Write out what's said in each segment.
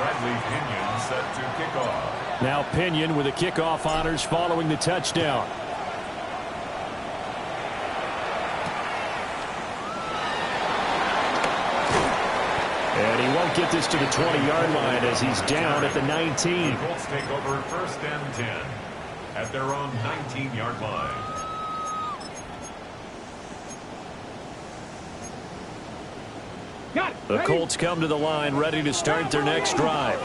Bradley Pinion set to kick off. Now Pinion with the kickoff honors following the touchdown. And he won't get this to the 20-yard line as he's down at the 19. The Colts take over 1st and 10 at their own 19-yard line. The Colts come to the line ready to start their next drive.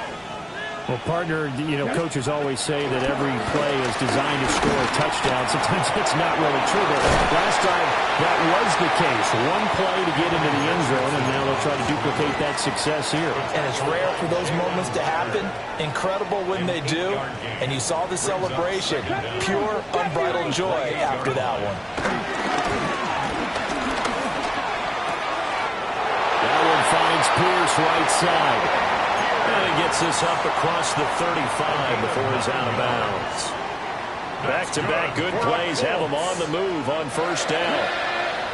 Well, partner, you know, coaches always say that every play is designed to score a touchdown. Sometimes it's not really true, but last time that was the case. One play to get into the end zone, and now they'll try to duplicate that success here. And it's rare for those moments to happen. Incredible when they do. And you saw the celebration. Pure, unbridled joy after that one. That one finds Pierce right side. And he gets this up across the 35 before he's out of bounds. Back-to-back good plays have him on the move on 1st down.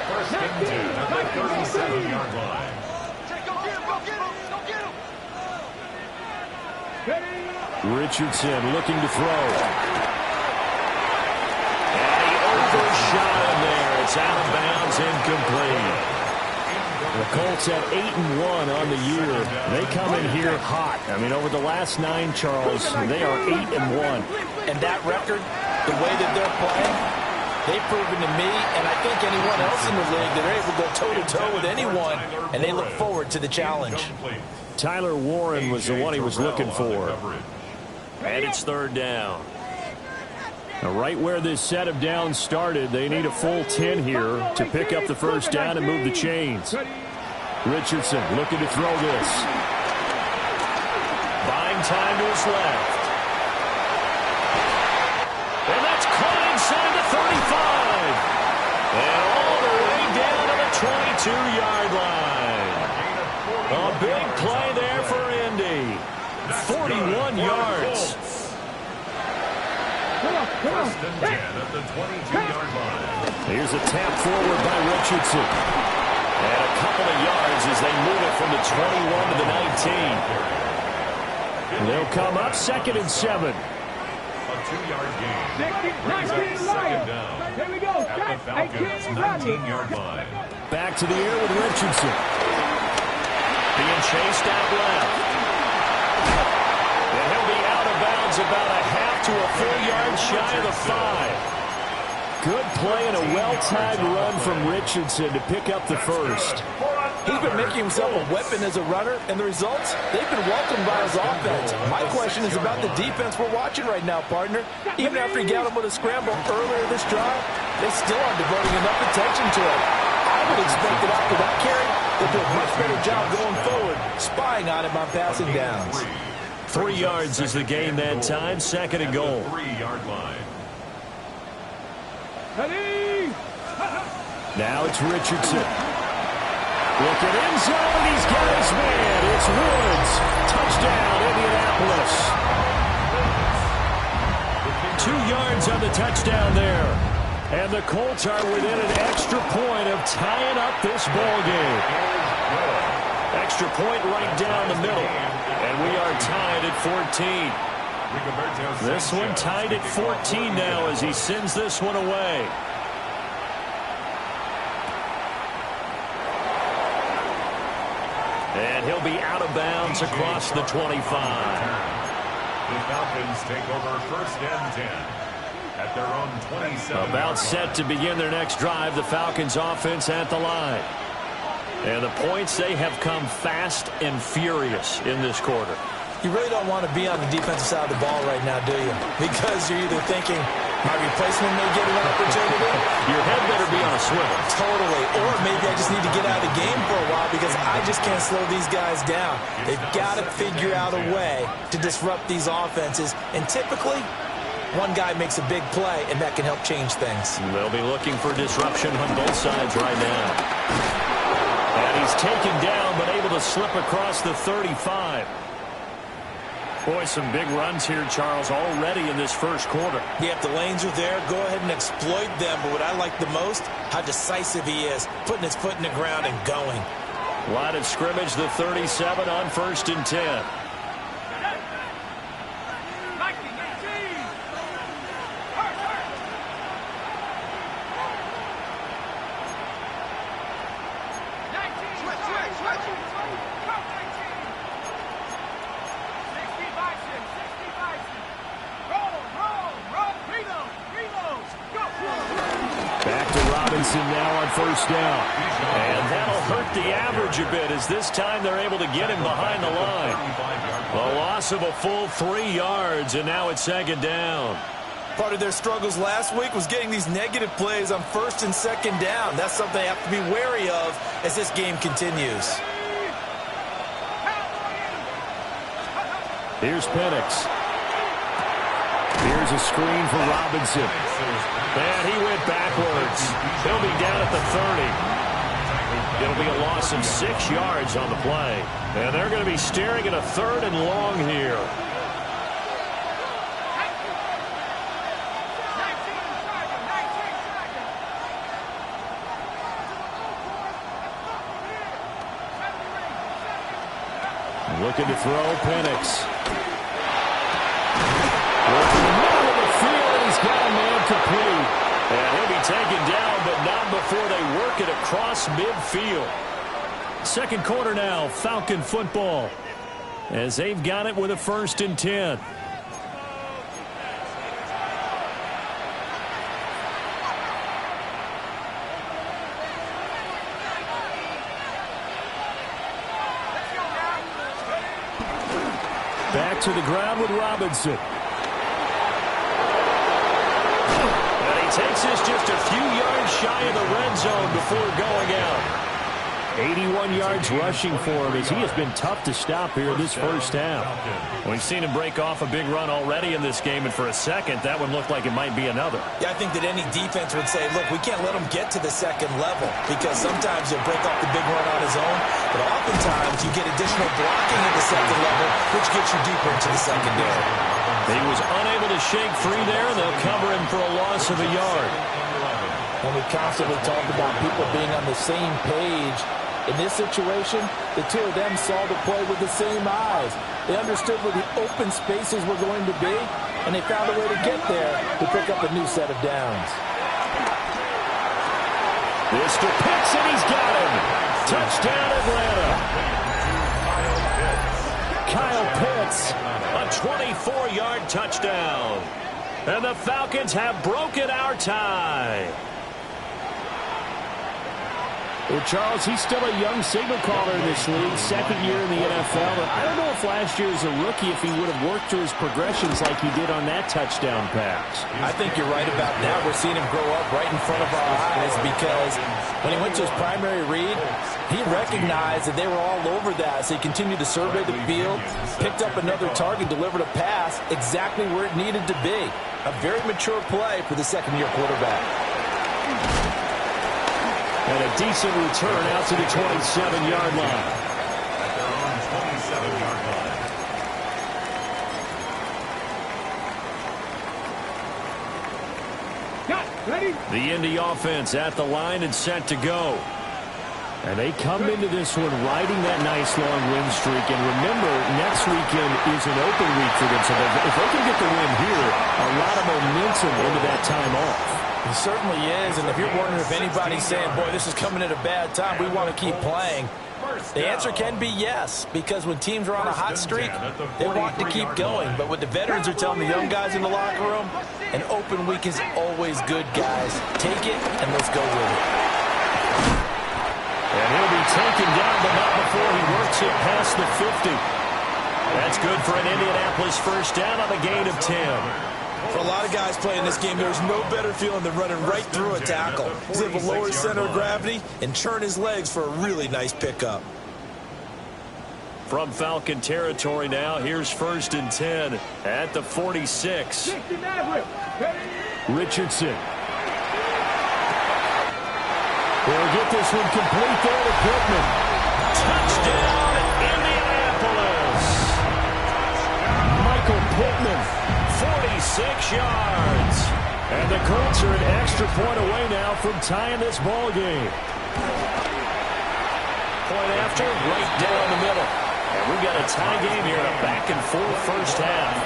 1st and 10 at the 37-yard line. Richardson looking to throw. And he overshot him there. It's out of bounds, incomplete. The Colts at 8-1 on the year. They come in here hot. I mean, over the last 9, Charles, they are 8-1. And that record, the way that they're playing, they've proven to me, and I think anyone else in the league, that they're able to go toe-to-toe with anyone, and they look forward to the challenge. Tyler Warren was the one he was looking for. And it's 3rd down. Now, right where this set of downs started, they need a full 10 here to pick up the 1st down and move the chains. Richardson looking to throw this. Buying time to his left. And that's caught inside the 35. And all the way down to the 22-yard line. A big play there for Indy. 41 yards. 1st and 10 at the 22-yard line. Here's a tap forward by Richardson. And a couple of yards as they move it from the 21 to the 19. They'll come up 2nd and 7. A 2-yard gain brings up 2nd down at the Falcons' 19-yard line. Back to the air with Richardson. Being chased out left. And he'll be out of bounds about a half to a full yard shy of the 5. Good play and a well-timed run from Richardson to pick up the 1st. He's been making himself a weapon as a runner, and the results, they've been welcomed by his offense. My question is about the defense we're watching right now, partner. Even after he got him with a scramble earlier this drive, they still aren't devoting enough attention to it. I would expect that after that carry, they'll do a much better job going forward, spying on him on passing downs. 3 yards is the gain that time, 2nd and goal. 3-yard line. Now it's Richardson. Look at end zone. He's got his man. It's Woods. Touchdown, Indianapolis. 2 yards on the touchdown there. And the Colts are within an extra point of tying up this ball game. Extra point right down the middle. And we are tied at 14. This one tied at 14 now as he sends this one away. And he'll be out of bounds across the 25. The Falcons take over 1st and 10 at their own 27. About set to begin their next drive, the Falcons offense at the line. And the points, they have come fast and furious in this quarter. You really don't want to be on the defensive side of the ball right now, do you? Because you're either thinking, my replacement may get an opportunity. Your head better be on a swivel. Totally. Or maybe I just need to get out of the game for a while because I just can't slow these guys down. They've got to figure out a way to disrupt these offenses. And typically, one guy makes a big play, and that can help change things. They'll be looking for disruption on both sides right now. And he's taken down, but able to slip across the 35. Boy, some big runs here, Charles, already in this first quarter. Yeah, if the lanes are there, go ahead and exploit them. But what I like the most, how decisive he is, putting his foot in the ground and going. Line of scrimmage, the 37 on 1st and 10. Robinson now on first down. And that'll hurt the average a bit as this time they're able to get him behind the line. A loss of a full 3 yards, and now it's second down. Part of their struggles last week was getting these negative plays on first and second down. That's something they have to be wary of as this game continues. Here's Penix. Here's a screen for Robinson. And he went backwards. He'll be down at the 30. It'll be a loss of 6 yards on the play. And they're going to be staring at a 3rd and long here. Looking to throw, Penix. In the middle of the field, and he's got a man complete. And he'll be taken down, but not before they work it across midfield. Second quarter now, Falcon football, as they've got it with a 1st and 10. Back to the ground with Robinson. And he takes this just a few yards shy of the red zone before going out. 81 yards rushing for him as he has been tough to stop here in this first half. We've seen him break off a big run already in this game, and for a second, that one looked like it might be another. Yeah, I think that any defense would say, look, we can't let him get to the second level because sometimes he'll break off the big run on his own, but oftentimes you get additional blocking at the second level, which gets you deeper into the secondary. He was unable to shake free there. They'll cover him for a loss of a yard. And we constantly talk about people being on the same page. In this situation, the two of them saw the play with the same eyes. They understood where the open spaces were going to be, and they found a way to get there to pick up a new set of downs. Mr. Pitts, and he's got him. Touchdown, Atlanta. Kyle Pitts, a 24-yard touchdown. And the Falcons have broken our tie. Well, Charles, he's still a young signal caller in this league, 2nd year in the NFL. But I don't know if last year as a rookie, if he would have worked through his progressions like he did on that touchdown pass. I think you're right about that. We're seeing him grow up right in front of our eyes because when he went to his primary read, he recognized that they were all over that. So he continued to survey the field, picked up another target, delivered a pass exactly where it needed to be. A very mature play for the second-year quarterback. And a decent return out to the 27-yard line. At their own 27-yard line. Ready? The Indy offense at the line and set to go. And they come into this one riding that nice long win streak. And remember, next weekend is an open week for them. So if they can get the win here, a lot of momentum into that time off. He certainly is, and if you're wondering if anybody's saying, boy, this is coming at a bad time, we want to keep playing, the answer can be yes, because when teams are on a hot streak, they want to keep going. But what the veterans are telling the young guys in the locker room, an open week is always good, guys. Take it, and let's go with it. And he'll be taken down, but not before he works it past the 50. That's good for an Indianapolis first down on a gain of 10. For a lot of guys playing this game, there's no better feeling than running right through a tackle. He's able to lower his center of gravity and turn his legs for a really nice pickup. From Falcon territory now, here's 1st and 10 at the 46. Richardson. They'll get this one complete there to Pittman. Touchdown, Indianapolis. Michael Pittman. 46 yards. And the Colts are an extra point away now from tying this ball game. Point after, right down the middle. And we've got a tie game here in a back-and-forth first half.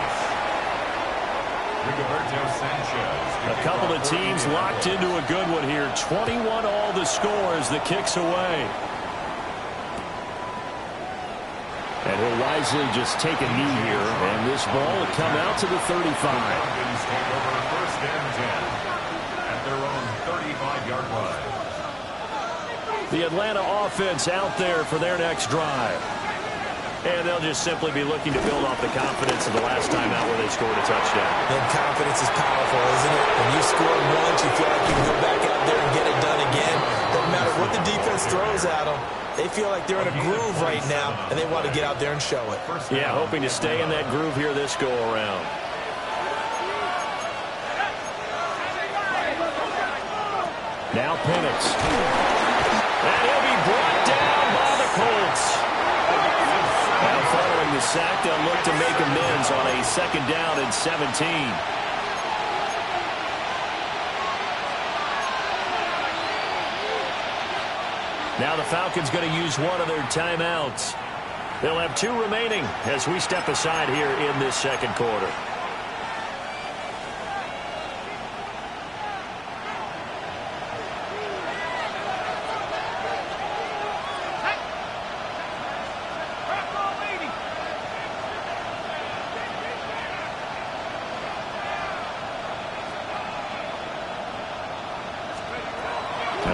A couple of teams locked into a good one here. 21 all the scores, the kicks away. And he'll wisely just take a knee here, and this ball will come out to the 35. Falcons take over 1st and 10 at their own 35-yard line. The Atlanta offense out there for their next drive. And they'll just simply be looking to build off the confidence of the last time out where they scored a touchdown. And confidence is powerful, isn't it? When you score once, you feel like you can go back out there and get it done again. Doesn't matter what the defense throws at them. They feel like they're in a groove right now, and they want to get out there and show it. Yeah, hoping to stay in that groove here this go-around. Now Penix. And he'll be brought down by the Colts. Now following the sack, they'll look to make amends on a 2nd down and 17. Now the Falcons going to use one of their timeouts. They'll have 2 remaining as we step aside here in this 2nd quarter.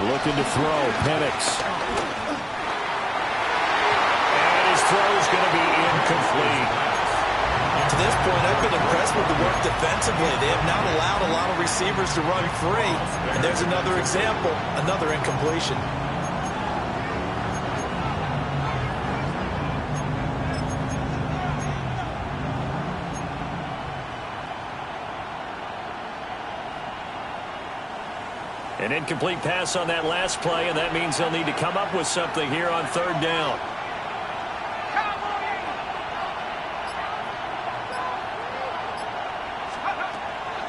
Looking to throw, Penix. And his throw is going to be incomplete. To this point, I've been impressed with the work defensively. They have not allowed a lot of receivers to run free. And there's another example, another incompletion. An incomplete pass on that last play, and that means they'll need to come up with something here on 3rd down.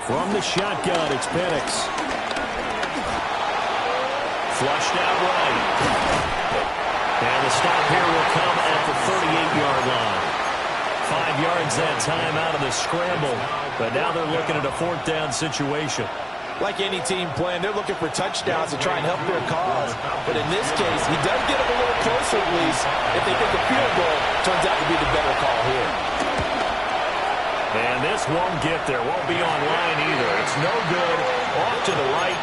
From the shotgun, it's Penix. Flushed out right. And the stop here will come at the 38-yard line. 5 yards that time out of the scramble, but now they're looking at a 4th down situation. Like any team playing, they're looking for touchdowns to try and help their cause. But in this case, he does get them a little closer, at least, if they think a field goal turns out to be the better call here. And this won't get there. Won't be online either. It's no good. Off to the right.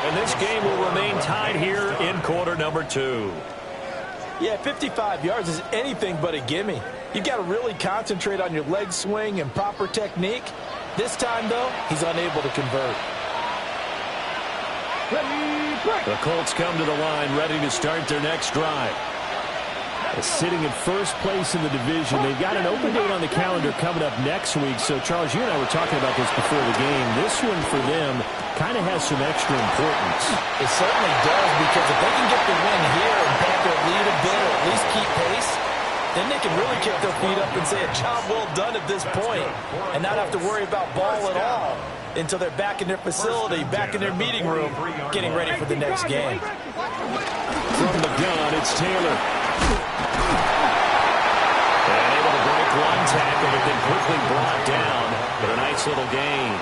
And this game will remain tied here in quarter number 2. Yeah, 55 yards is anything but a gimme. You've got to really concentrate on your leg swing and proper technique. This time, though, he's unable to convert. The Colts come to the line ready to start their next drive. Sitting in first place in the division. They've got an open date on the calendar coming up next week. So, Charles, you and I were talking about this before the game. This one for them kind of has some extra importance. It certainly does, because if they can get the win here and pad their lead a bit or at least keep pace, then they can really kick their feet up and say a job well done at this point and not have to worry about ball at all until they're back in their facility, back in their meeting room, getting ready for the next game. From the gun, it's Taylor. And able to break one tackle, but then quickly brought down. But a nice little gain.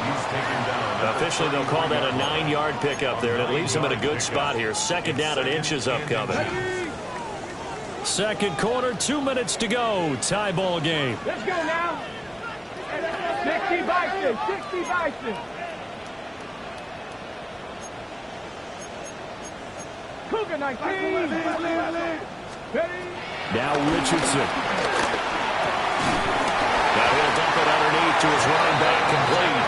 Officially, they'll call that a 9-yard pickup there, and it leaves them in a good spot here. 2nd down and inches upcoming. 2nd quarter, 2 minutes to go. Tie ball game. Let's go now. 60 Bison, 60 Bison. Cougar 19. Now Richardson. Now he'll dump it underneath to his running back, complete.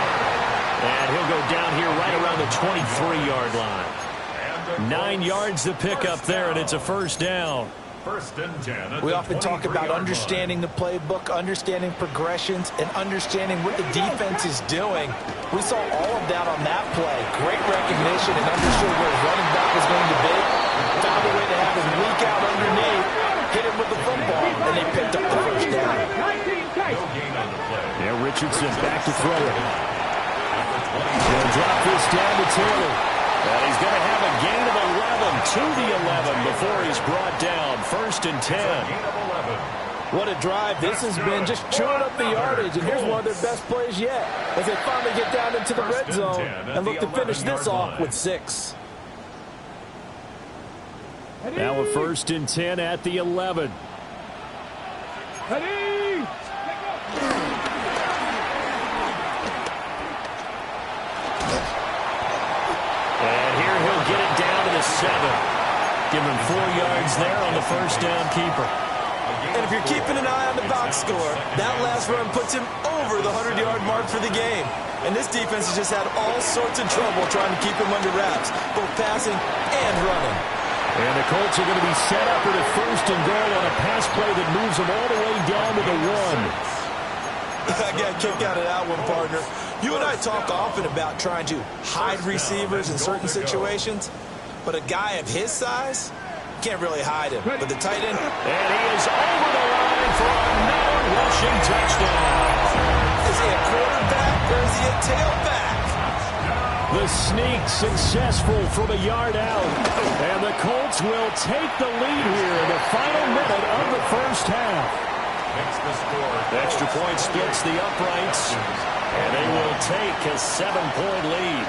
And he'll go down here right around the 23-yard line. 9 yards to pick up there, and it's a 1st down. 1st and 10. We often talk about understanding the playbook, understanding progressions, and understanding what the defense is doing. We saw all of that on that play. Great recognition and understood where his running back was going to be. Found a way to have him leak out underneath, hit him with the football, and they picked up the 1st down. Yeah, Richardson back to throw it. He'll drop this down to Taylor. And he's going to have a gain of 11 to the 11 before he's brought down. 1st and 10. What a drive this has been, just chewing up the yardage. And here's one of their best plays yet as they finally get down into the red zone and look to finish this off with 6. Now a 1st and 10 at the 11. Give him 4 yards there on the first down keeper. And if you're keeping an eye on the box score, that last run puts him over the 100-yard mark for the game. And this defense has just had all sorts of trouble trying to keep him under wraps, both passing and running. And the Colts are going to be set up with a first and goal on a pass play that moves them all the way down to the 1. I got a kick out of that one, partner. You and I talk often about trying to hide receivers in certain situations, but a guy of his size can't really hide him. But the tight end... And he is over the line for another rushing touchdown. Is he a quarterback or is he a tailback? The sneak successful from a yard out. And the Colts will take the lead here in the final minute of the first half. Extra point splits the uprights, and they will take a 7-point lead.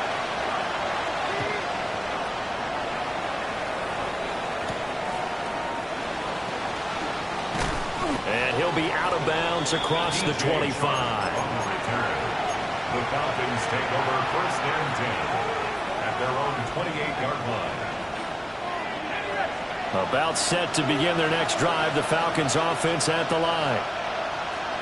And he'll be out of bounds across the 25. The Falcons take over first and 10 at their own 28-yard line. About set to begin their next drive, the Falcons offense at the line.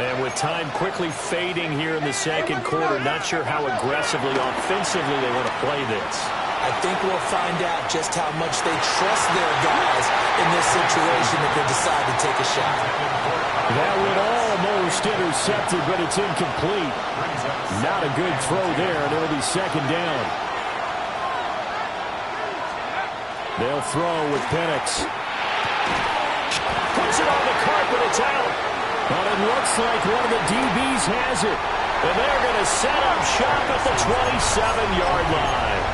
And with time quickly fading here in the second quarter, not sure how aggressively, offensively they want to play this. I think we'll find out just how much they trust their guys in this situation if they decide to take a shot. That one almost intercepted, but it's incomplete. Not a good throw there, and it'll be second down. They'll throw with Penix. Puts it on the carpet, it's out. But it looks like one of the DBs has it. And they're going to set up shop at the 27-yard line.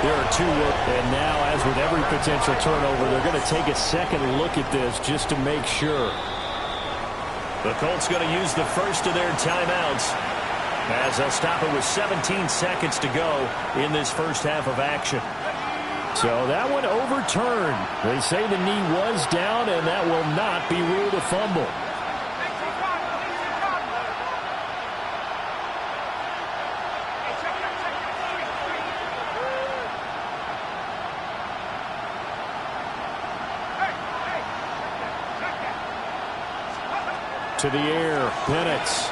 There are 2 and now, as with every potential turnover, they're going to take a second look at this just to make sure. The Colts going to use the first of their timeouts as they'll stop it with 17 seconds to go in this first half of action. So that one overturned. They say the knee was down, and that will not be ruled a fumble. To the air, Penix.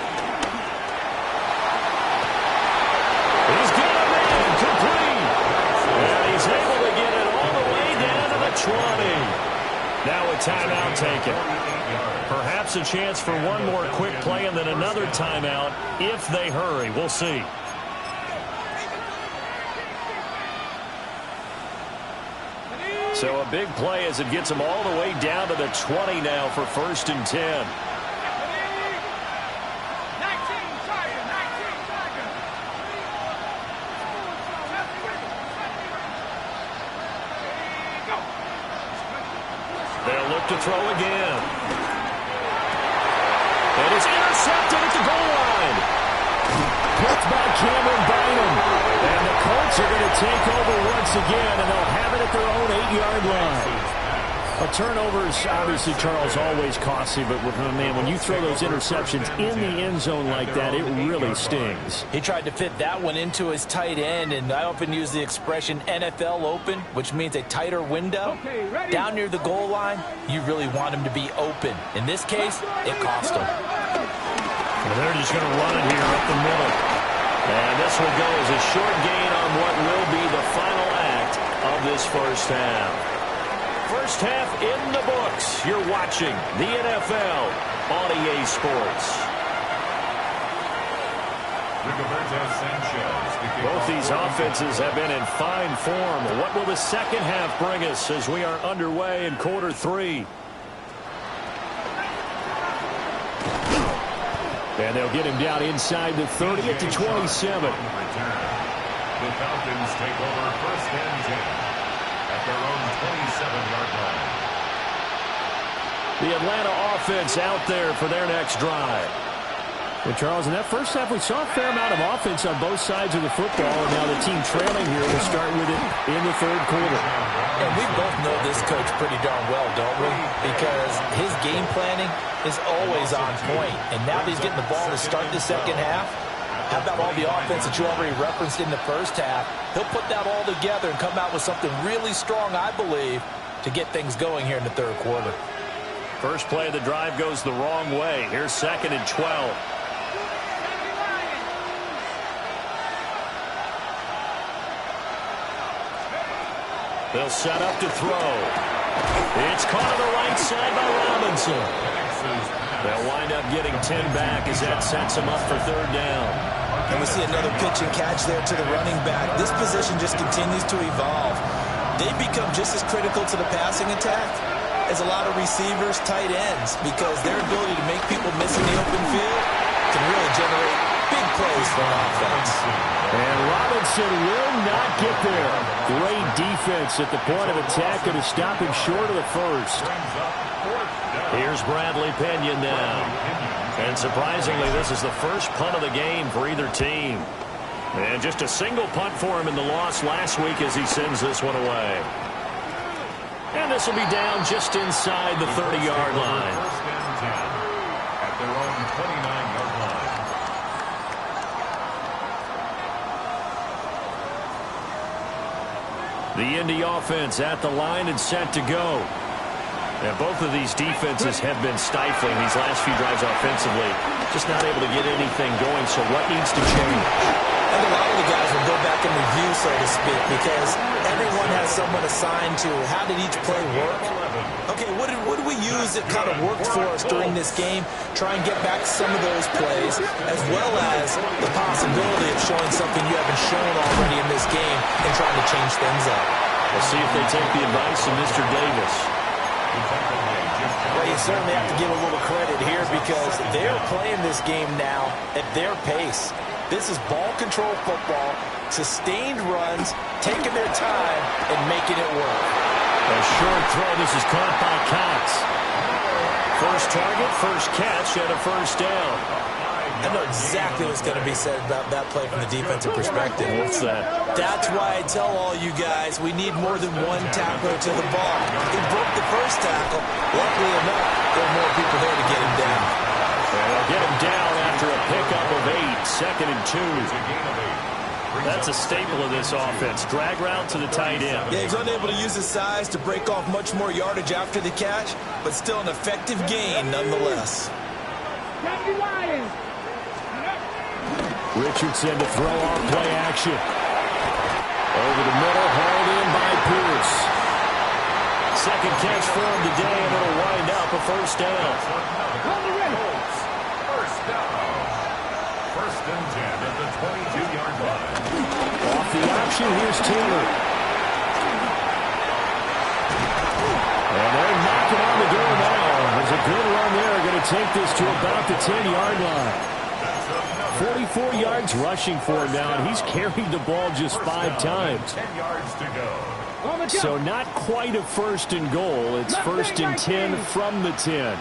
He's got a man complete. And he's able to get it all the way down to the 20. Now a timeout taken. Perhaps a chance for one more quick play and then another timeout if they hurry. We'll see. So a big play as it gets them all the way down to the 20 now for first and 10. They'll look to throw again. And it's intercepted at the goal line. Picked by Cameron Bynum. And the Colts are going to take over once again, and they'll have it at their own 8-yard line. A turnover is obviously, Charles, always costly, but man, when you throw those interceptions in the end zone like that, it really stings. He tried to fit that one into his tight end, and I often use the expression NFL open, which means a tighter window. Down near the goal line, you really want him to be open. In this case, it cost him. Well, they're just going to run it here up the middle. And this will go as a short gain on what will be the final act of this first half. First half in the books. You're watching the NFL on EA Sports. Both these offenses have been in fine form. What will the second half bring us as we are underway in quarter 3? And they'll get him down inside the 30 at the 27. The Falcons take over first and 10 at their own 27-yard line. The Atlanta offense out there for their next drive. And Charles, in that first half, we saw a fair amount of offense on both sides of the football, and now the team trailing here will start with it in the third quarter. And we both know this coach pretty darn well, don't we? Because his game planning is always on point. And now that he's getting the ball to start the second half, how about all the offense that you already referenced in the first half? He'll put that all together and come out with something really strong, I believe, to get things going here in the third quarter. First play of the drive goes the wrong way. Here's 2nd and 12. They'll set up to throw. It's caught on the right side by Robinson. They'll wind up getting 10 back as that sets them up for 3rd down. And we see another pitch and catch there to the running back. This position just continues to evolve. They become just as critical to the passing attack as a lot of receivers, tight ends, because their ability to make people miss in the open field can really generate big plays for an offense. And Robinson will not get there. Great defense at the point of attack, going to stop him short of the first. Here's Bradley Pinion now. And surprisingly, this is the first punt of the game for either team. And just a single punt for him in the loss last week as he sends this one away. And this will be down just inside the 30-yard line. First and 10 at their own 29-yard line. The Indy offense at the line and set to go. And both of these defenses have been stifling these last few drives offensively. Just not able to get anything going, so what needs to change? And a lot of the guys will go back and review, so to speak, because everyone has someone assigned to how did each play work. Okay, what did we use that kind of worked for us during this game? Try and get back some of those plays, as well as the possibility of showing something you haven't shown already in this game and trying to change things up. We'll see if they take the advice of Mr. Davis. Well, you certainly have to give a little credit here because they're playing this game now at their pace. This is ball control football, sustained runs, taking their time, and making it work. A short throw. This is caught by Cox. First target, first catch, and a first down. I know exactly what's going to be said about that play from the defensive perspective. What's that? That's why I tell all you guys we need more than one tackler to the ball. He broke the first tackle. Luckily enough, there are more people there to get him down. And they'll get him down after a pickup of 8, 2nd and 2. That's a staple of this offense. Drag route to the tight end. Yeah, he's unable to use his size to break off much more yardage after the catch, but still an effective gain nonetheless. Richardson to throw off play action. Over the middle, hauled in by Pierce. Second catch for him today, and it'll wind up a first down. First down. First and 10 at the 22-yard line. Off the option, here's Taylor. And they're knocking on the door now. There's a good run there. Going to take this to about the 10-yard line. 44 yards rushing for him now, and he's carried the ball just 5 times. 10 yards to go. So not quite a first and goal. It's first and 10 from the 10.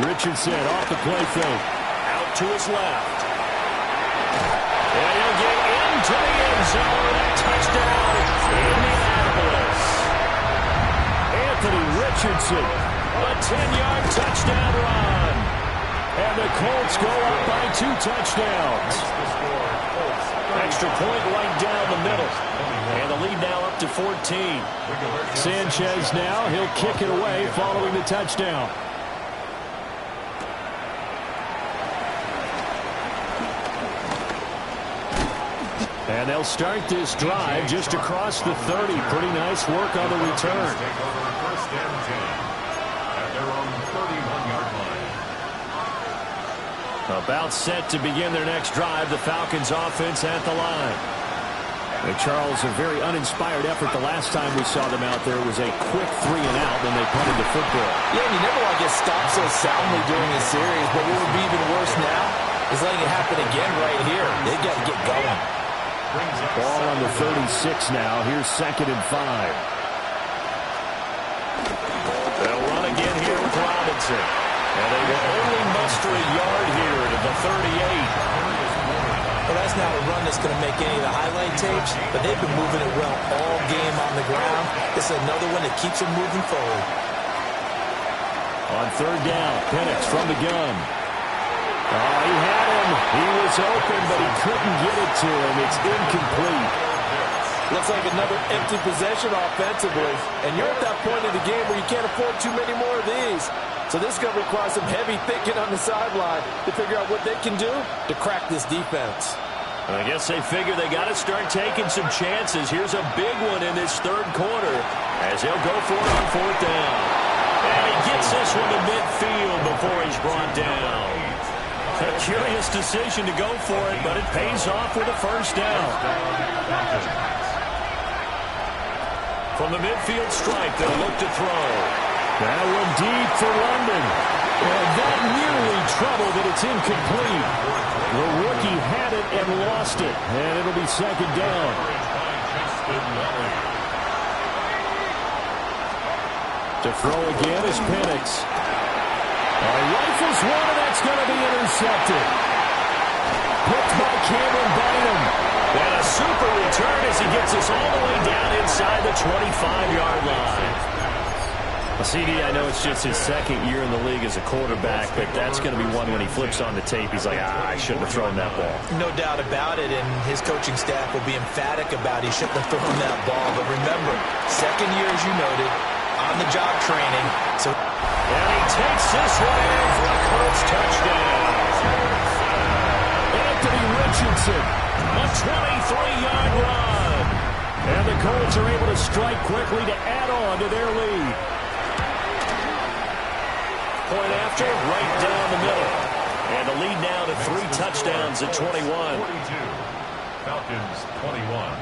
Richardson off the play fake. Out to his left. And he'll get into the end zone. A touchdown, Indianapolis. Anthony Richardson. A 10-yard touchdown run. And the Colts go up by 2 touchdowns. Extra point right down the middle. And the lead now up to 14. Sanchez now, he'll kick it away following the touchdown. And they'll start this drive just across the 30. Pretty nice work on the return. First and 10 at their own 31-yard line. About set to begin their next drive. The Falcons offense at the line. And Charles, a very uninspired effort the last time we saw them out there. It was a quick 3 and out, then they punted the football. Yeah, and you never want to get stopped so soundly during a series, but what would be even worse now is letting it happen again right here. They've got to get going. Ball on the 36 now. Here's 2nd and 5. They'll run again here with Robinson. And they will only muster a yard here to the 38. Well, that's not a run that's going to make any of the highlight tapes, but they've been moving it well all game on the ground. This is another one that keeps them moving forward. On 3rd down, Penix from the gun. Oh, he had him. He was open, but he couldn't get it to him. It's incomplete. Looks like another empty possession offensively. And you're at that point in the game where you can't afford too many more of these. So this is going to require some heavy thinking on the sideline to figure out what they can do to crack this defense. I guess they figure they got to start taking some chances. Here's a big one in this third quarter as he'll go for it on fourth down. And he gets this one to midfield before he's brought down. A curious decision to go for it, but it pays off with a first down. From the midfield stripe, they'll look to throw. That one deep for London. And that nearly troubled it. It's incomplete. The rookie had it and lost it. And it'll be second down. To throw again is Penix. Rifles one, and that's going to be intercepted. Picked by Cameron Bynum. And a super return as he gets us all the way down inside the 25-yard line. CD, I know it's just his second year in the league as a quarterback, but that's going to be one when he flips on the tape. He's like, I shouldn't have thrown that ball. No doubt about it, and his coaching staff will be emphatic about he shouldn't have thrown that ball. But remember, second year, as you noted, on-the-job training. And he takes this one in for a Colts touchdown. Anthony Richardson, a 23-yard run. And the Colts are able to strike quickly to add on to their lead. Point after, right down the middle. And the lead now to 3 touchdowns at 21. 42. Falcons 21.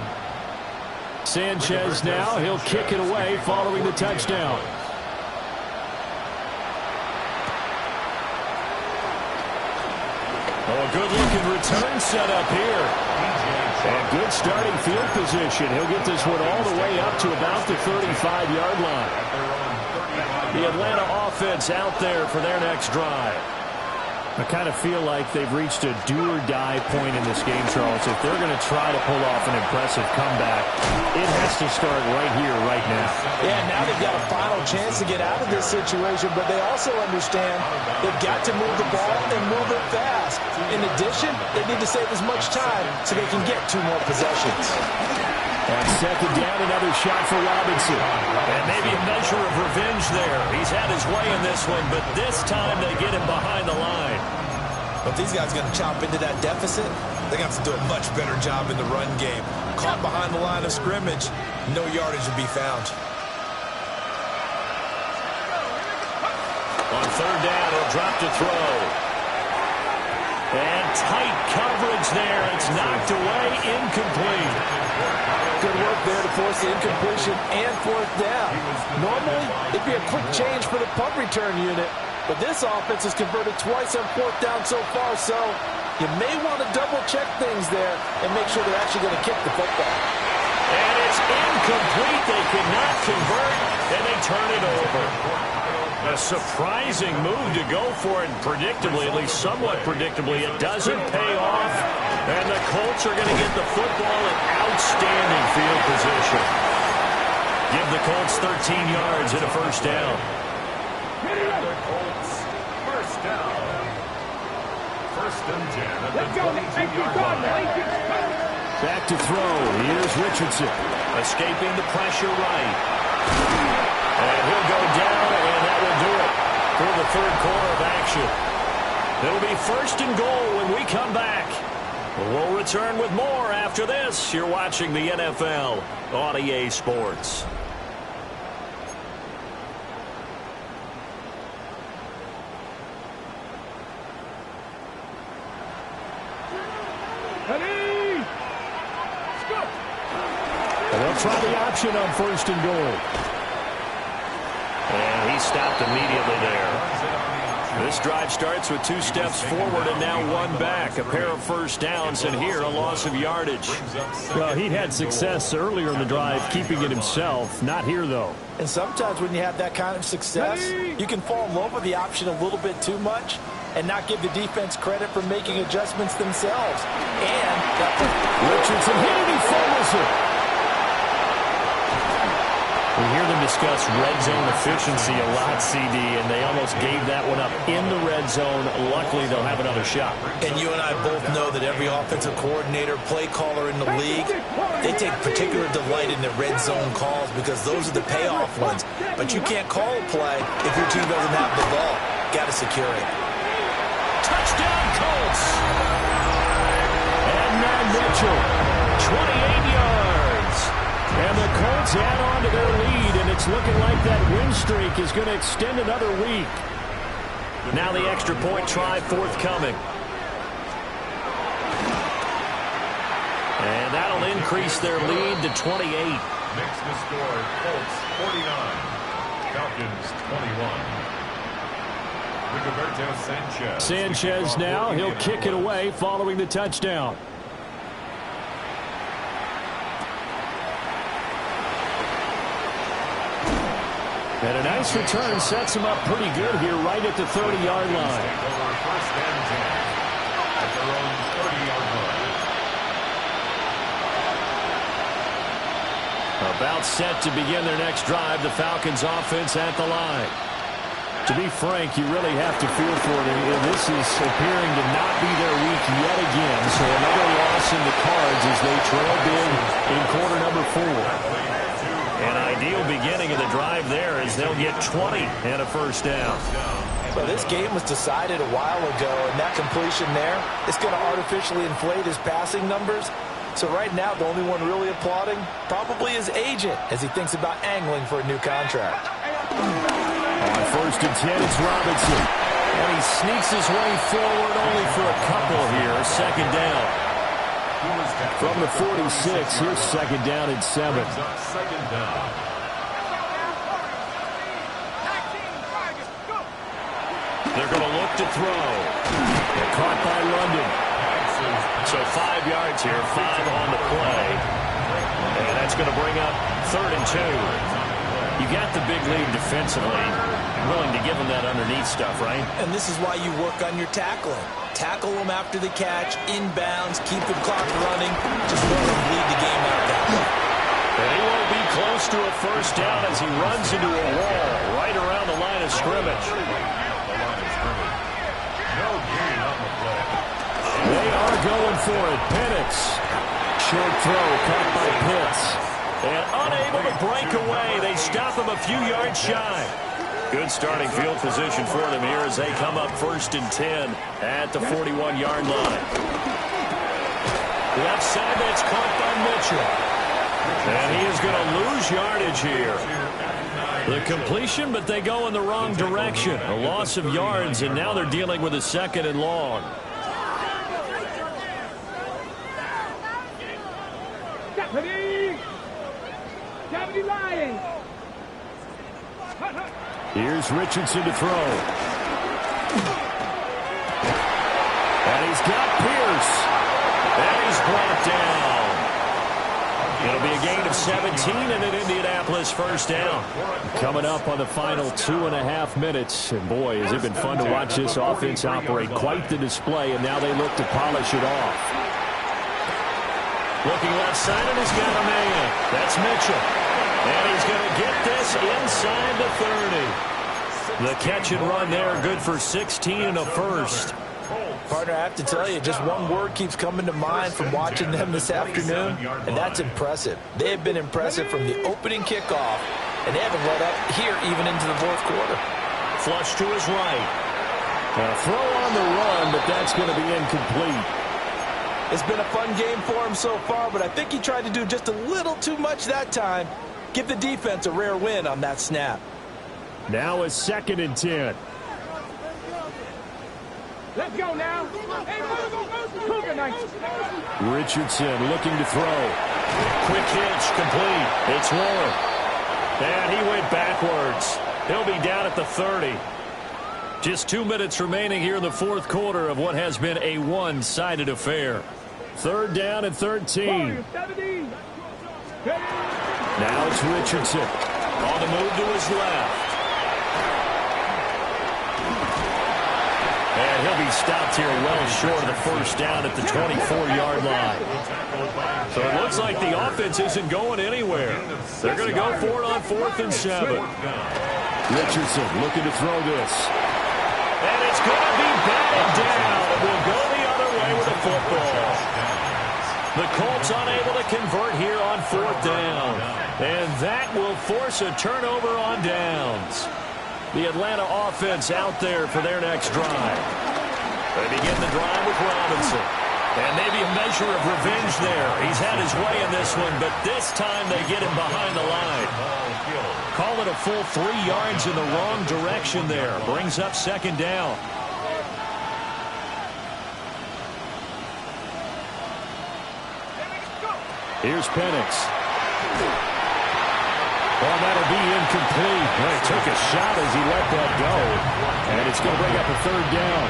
Sanchez now, he'll kick it away following the touchdown. Oh, a good-looking return set up here. And good starting field position. He'll get this one all the way up to about the 35-yard line. The Atlanta offense out there for their next drive. I kind of feel like they've reached a do-or-die point in this game, Charles. If they're going to try to pull off an impressive comeback, it has to start right here, right now. Yeah, now they've got a final chance to get out of this situation, but they also understand they've got to move the ball and move it fast. In addition, they need to save as much time so they can get 2 more possessions. On second down, another shot for Robinson. And maybe a measure of revenge there. He's had his way in this one, but this time they get him behind the line. But these guys are going to chop into that deficit. They're going to have to do a much better job in the run game. Caught behind the line of scrimmage, no yardage to be found. On third down, he'll drop to throw. And tight coverage there. It's knocked away, incomplete. Good work there to force the incompletion and fourth down. Normally, it'd be a quick change for the punt return unit, but this offense has converted twice on fourth down so far, so you may want to double-check things there and make sure they're actually going to kick the football. And it's incomplete. They could not convert, and they turn it over. A surprising move to go for it, and predictably, at least somewhat predictably, it doesn't pay off. And the Colts are going to get the football in outstanding field position. Give the Colts 13 yards and a first down. And the Colts, first down. First and 10 at the 22-yard line. Back to throw. Here's Richardson. Escaping the pressure right. And he'll go down, and that will do it for the third quarter of action. It'll be first and goal when we come back. We'll return with more after this. You're watching the NFL on EA Sports. And they'll try the option on first and goal. And he stopped immediately there. This drive starts with 2 steps forward and now 1 back. A pair of first downs, and here a loss of yardage. Well, he had success earlier in the drive keeping it himself. Not here, though. And sometimes when you have that kind of success, you can fall in love with the option a little bit too much and not give the defense credit for making adjustments themselves. And Richardson hit it, he fumbles it. We hear them discuss red zone efficiency a lot, CD, and they almost gave that one up in the red zone. Luckily, they'll have another shot. And you and I both know that every offensive coordinator, play caller in the league, they take particular delight in the red zone calls because those are the payoff ones. But you can't call a play if your team doesn't have the ball. Got to secure it. Touchdown, Colts! And now Mitchell, 28 yards. And the Colts add on to their lead, and it's looking like that win streak is going to extend another week. Now the extra point try forthcoming. And that'll increase their lead to 28. Makes the score Colts 49, Falcons 21. Rigoberto Sanchez. Sanchez now, he'll kick it away following the touchdown. And a nice return sets him up pretty good here right at the 30-yard line. First and 10 at their own 30-yard line. About set to begin their next drive, the Falcons offense at the line. To be frank, you really have to feel for it. And this is appearing to not be their week yet again. So another loss in the cards as they trail big in quarter number 4. An ideal beginning of the drive there as they'll get 20 and a first down. Well, this game was decided a while ago, and that completion there is going to artificially inflate his passing numbers. So right now, the only one really applauding probably his agent as he thinks about angling for a new contract. On first and 10, it's Robinson. And he sneaks his way forward only for a couple here. Second down. From the 46, here's second down and 7. Second down. They're going to look to throw. They're caught by London. So 5 yards here, 5 on the play. And that's going to bring up third and 2. You got the big lead defensively. Willing to give them that underneath stuff, right? And this is why you work on your tackling. Tackle them after the catch, inbounds, keep the clock running. Just let them lead the game out that way. And he won't be close to a first down as he runs into a wall right around the line of scrimmage. No gain on the play. They are going for it. Penix. Short throw caught by Pitts. And unable to break away. They stop him a few yards shy. Good starting field position for them here as they come up first and 10 at the 41-yard line. Left side, that's caught by Mitchell. And he is going to lose yardage here. The completion, but they go in the wrong direction. A loss of yards, and now they're dealing with a second and long. Deputy Lions. Here's Richardson to throw. And he's got Pierce. And he's brought down. It'll be a gain of 17 and an Indianapolis first down. Coming up on the final 2.5 minutes. And boy, has it been fun to watch this offense operate. Quite the display, and now they look to polish it off. Looking left side, and he's got a man. That's Mitchell. And he's going to get this inside the 30. The catch and run there, good for 16 and a first. Partner, I have to tell you, just one word keeps coming to mind from watching them this afternoon, and that's impressive. They have been impressive from the opening kickoff, and they haven't let up here even into the fourth quarter. Flush to his right. A throw on the run, but that's going to be incomplete. It's been a fun game for him so far, but I think he tried to do just a little too much that time. Give the defense a rare win on that snap. Now it's second and 10. Let's go now. Hey, Cougar night. Richardson looking to throw. Quick hitch, complete. It's Warren. And he went backwards. He'll be down at the 30. Just 2 minutes remaining here in the fourth quarter of what has been a one-sided affair. Third down and 13. Now it's Richardson. On the move to his left. And he'll be he stopped here well short of the first down at the 24-yard line. So it looks like the offense isn't going anywhere. They're going to go for it on 4th and 7. Richardson looking to throw this. And it's going to be batted down. It will go the other way with the football. The Colts unable to convert here on 4th down. And that will force a turnover on downs. The Atlanta offense out there for their next drive. They begin the drive with Robinson. And maybe a measure of revenge there. He's had his way in this one, but this time they get him behind the line. Call it a full 3 yards in the wrong direction there. Brings up 2nd down. Here's Penix. Well, that'll be incomplete. Well, he took a shot as he let that go. And it's going to bring up a 3rd down.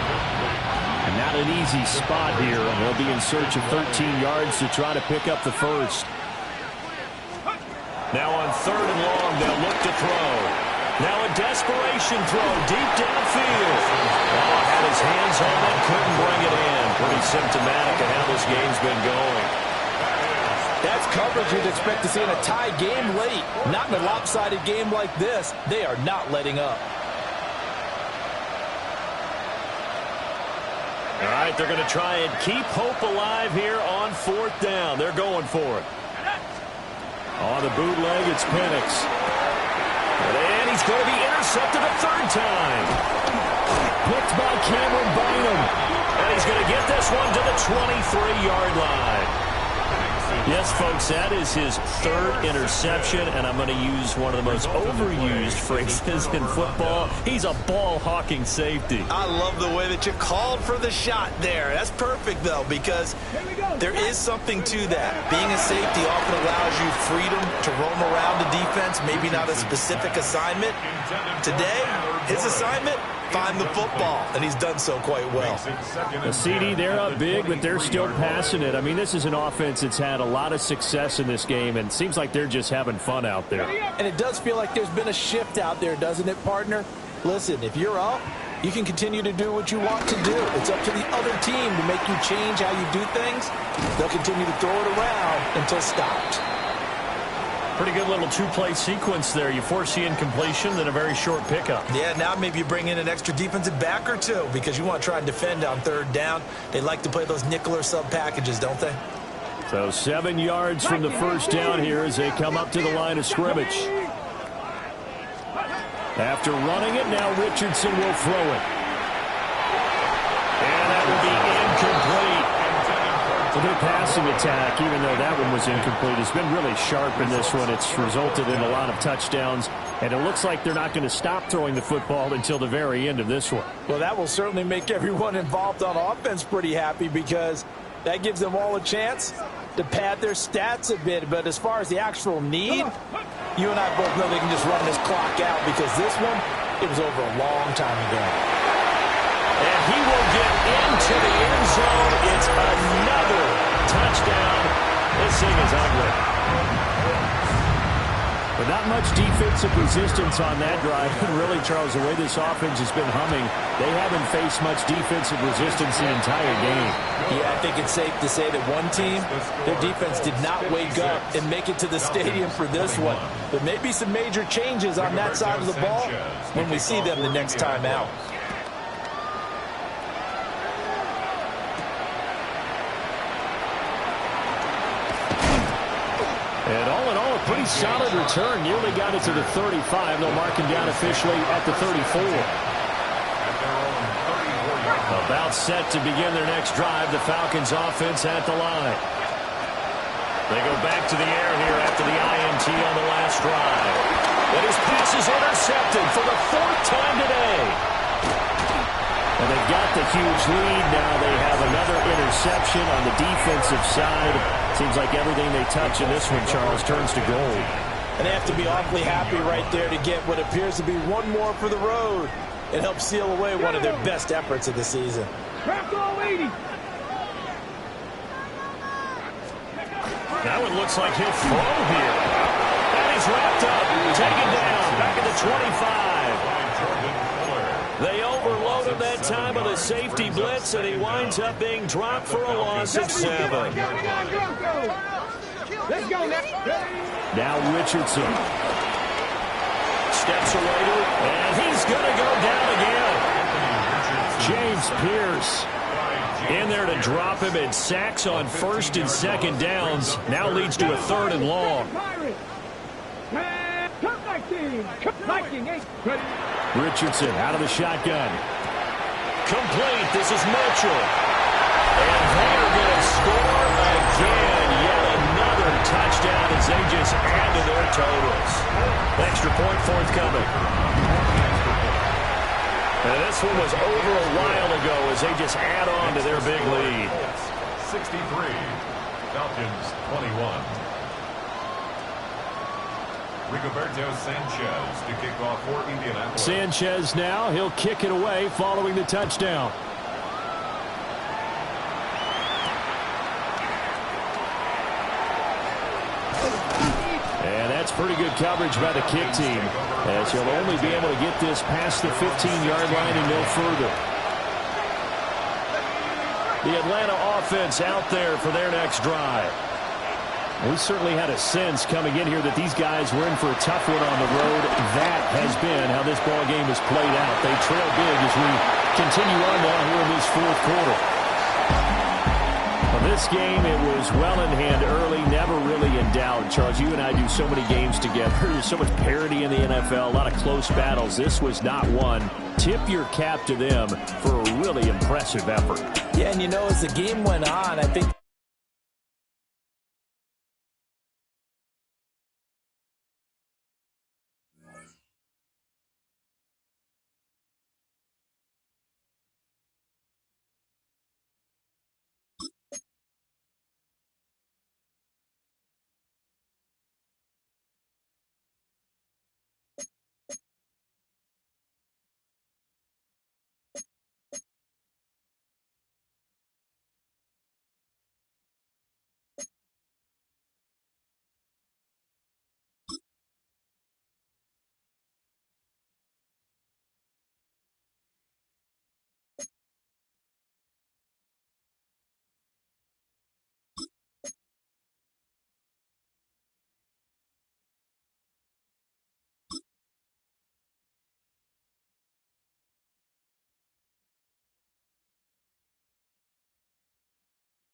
And not an easy spot here. They'll be in search of 13 yards to try to pick up the first. Now on 3rd and long, they'll look to throw. Now a desperation throw deep downfield. Oh, had his hands on it, couldn't bring it in. Pretty symptomatic of how this game's been going. That's coverage you'd expect to see in a tie game late. Not in a lopsided game like this. They are not letting up. All right, they're going to try and keep hope alive here on 4th down. They're going for it. On the bootleg, it's Penix. And he's going to be intercepted a 3rd time. Picked by Cameron Bynum. And he's going to get this one to the 23-yard line. Yes, folks, that is his 3rd interception, and I'm going to use one of the most overused phrases in football. He's a ball-hawking safety. I love the way that you called for the shot there. That's perfect, though, because there is something to that. Being a safety often allows you freedom to roam around the defense, maybe not a specific assignment. Today, his assignment, find the football, and he's done so quite well. The CD, they're up big, but they're still passing it. I mean, this is an offense that's had a lot of success in this game, and it seems like they're just having fun out there. And it does feel like there's been a shift out there, doesn't it, partner? Listen, if you're up, you can continue to do what you want to do. It's up to the other team to make you change how you do things. They'll continue to throw it around until stopped. Pretty good little 2-play sequence there. You force the incompletion, then a very short pickup. Yeah, now maybe you bring in an extra defensive back or two because you want to try and defend on 3rd down. They like to play those nickel or sub packages, don't they? So 7 yards from the first down here as they come up to the line of scrimmage. After running it, now Richardson will throw it. And that will be incomplete. So their passing attack, even though that one was incomplete, has been really sharp in this one. It's resulted in a lot of touchdowns, and it looks like they're not going to stop throwing the football until the very end of this one. Well, that will certainly make everyone involved on offense pretty happy because that gives them all a chance to pad their stats a bit. But as far as the actual need, you and I both know they can just run this clock out because this one, it was over a long time ago. And he will get into the end zone. It's another touchdown. This thing is ugly. But not much defensive resistance on that drive. And really, Charles, the way this offense has been humming, they haven't faced much defensive resistance the entire game. Yeah, I think it's safe to say that one team, their defense did not wake up and make it to the stadium for this one. But maybe some major changes on that side of the ball when we see them the next time out. And all in all, a pretty solid return. Nearly got it to the 35. They'll mark him down officially at the 34. About set to begin their next drive. The Falcons offense at the line. They go back to the air here after the INT on the last drive. But his pass is intercepted for the 4th time today. And they've got the huge lead. Now they have another interception on the defensive side. Seems like everything they touch in this one, Charles, turns to gold. And they have to be awfully happy right there to get what appears to be one more for the road. It helps seal away one of their best efforts of the season. Now it looks like he'll throw here. And he's wrapped up. Taken down. Back at the 25. They overload him that time of the safety blitz, and he winds up being dropped for a loss of 7. Let's go now. Now Richardson steps away to it, and he's going to go down again. James Pierce in there to drop him, and sacks on 1st and 2nd downs. Now leads to a 3rd and long. Richardson out of the shotgun. Complete. This is Mitchell. And they're going to score again. Yet another touchdown as they just add to their totals. Extra point forthcoming. And this one was over a while ago as they just add on to their big lead. 63. Falcons 21. Rigoberto Sanchez to kick off for Indianapolis. Sanchez now. He'll kick it away following the touchdown. And that's pretty good coverage by the kick team, as he'll only be able to get this past the 15-yard line and no further. The Atlanta offense out there for their next drive. We certainly had a sense coming in here that these guys were in for a tough one on the road. That has been how this ball game has played out. They trail big as we continue on now here in this 4th quarter. Well, this game, it was well in hand early, never really in doubt. Charles, you and I do so many games together. There's so much parity in the NFL, a lot of close battles. This was not one. Tip your cap to them for a really impressive effort. Yeah, and you know, as the game went on, I think